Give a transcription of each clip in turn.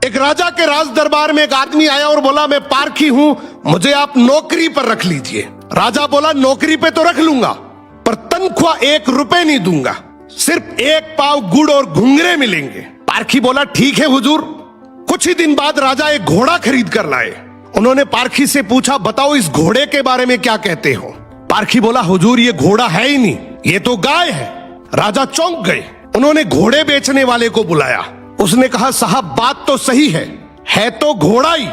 एक राजा के राज दरबार में एक आदमी आया और बोला, मैं पारखी हूं, मुझे आप नौकरी पर रख लीजिए। राजा बोला, नौकरी पे तो रख लूंगा, पर तनख्वाह 1 रुपए नहीं दूंगा, सिर्फ 1 पाव गुड़ और घुंघरे मिलेंगे। पारखी बोला, ठीक है हुजूर। कुछ ही दिन बाद राजा एक घोड़ा खरीद कर लाए। उन्होंने पारखी से पूछा, बताओ इस घोड़े के बारे में क्या कहते हो। पारखी बोला, हुजूर ये घोड़ा है ही नहीं, ये तो गाय है। राजा चौंक गए। उन्होंने घोड़े बेचने वाले को बुलाया। उसने कहा, साहब बात तो सही है तो घोड़ा ही,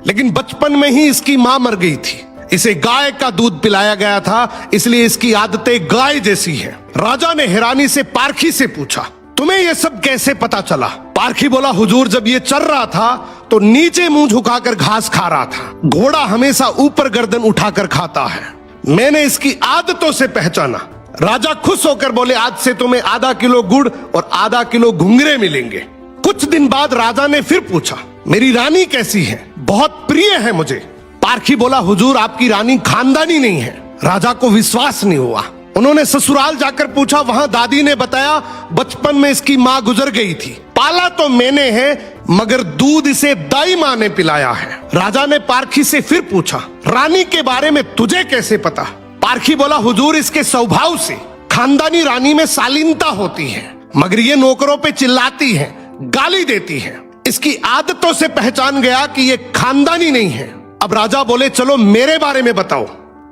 लेकिन बचपन में ही इसकी मां मर गई थी, इसे गाय का दूध पिलाया गया था, इसलिए इसकी आदतें गाय जैसी हैं। राजा ने हैरानी से पारखी से पूछा, तुम्हें यह सब कैसे पता चला। पारखी बोला, हुजूर जब ये चल रहा था तो नीचे मुंह झुकाकर घास खा रहा था, घोड़ा हमेशा ऊपर गर्दन उठाकर खाता है, मैंने इसकी आदतों से पहचाना। राजा खुश होकर बोले, आज से तुम्हें आधा किलो गुड़ और आधा किलो घुंघरे मिलेंगे। कुछ दिन बाद राजा ने फिर पूछा, मेरी रानी कैसी है, बहुत प्रिय है मुझे। पारखी बोला, हुजूर आपकी रानी खानदानी नहीं है। राजा को विश्वास नहीं हुआ। उन्होंने ससुराल जाकर पूछा, वहां दादी ने बताया, बचपन में इसकी मां गुजर गई थी, पाला तो मैंने है, मगर दूध इसे दाई मां ने पिलाया है। राजा ने पारखी से फिर पूछा, रानी के बारे में तुझे कैसे पता। पारखी बोला, हुजूर इसके स्वभाव से खानदानी रानी में शालीनता होती है, मगर ये नौकरों पे चिल्लाती है, गाली देती है, इसकी आदतों से पहचान गया कि ये खानदानी नहीं है। अब राजा बोले, चलो मेरे बारे में बताओ।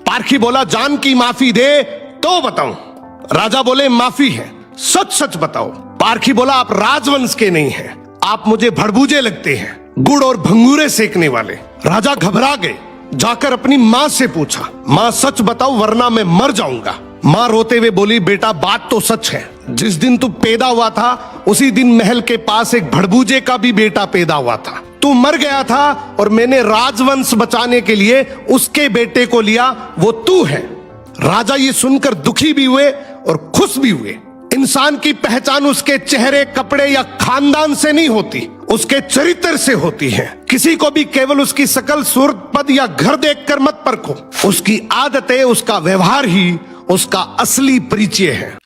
पारखी बोला, जान की माफी दे तो बताऊं। राजा बोले, माफी है, सच सच बताओ। पारखी बोला, आप राजवंश के नहीं हैं, आप मुझे भड़बूजे लगते हैं, गुड़ और भंगूरे सेकने वाले। राजा घबरा गए। जाकर अपनी माँ से पूछा, माँ सच बताओ वरना मैं मर जाऊंगा। माँ रोते हुए बोली, बेटा बात तो सच है, जिस दिन तू पैदा हुआ था उसी दिन महल के पास एक भड़बूजे का भी बेटा पैदा हुआ था, तू मर गया था और मैंने राजवंश बचाने के लिए उसके बेटे को लिया, वो तू है। राजा ये सुनकर दुखी भी हुए और खुश भी हुए। इंसान की पहचान उसके चेहरे, कपड़े या खानदान से नहीं होती, उसके चरित्र से होती है। किसी को भी केवल उसकी शकल, सूरत, पद या घर देखकर मत परखो, उसकी आदतें, उसका व्यवहार ही उसका असली परिचय है।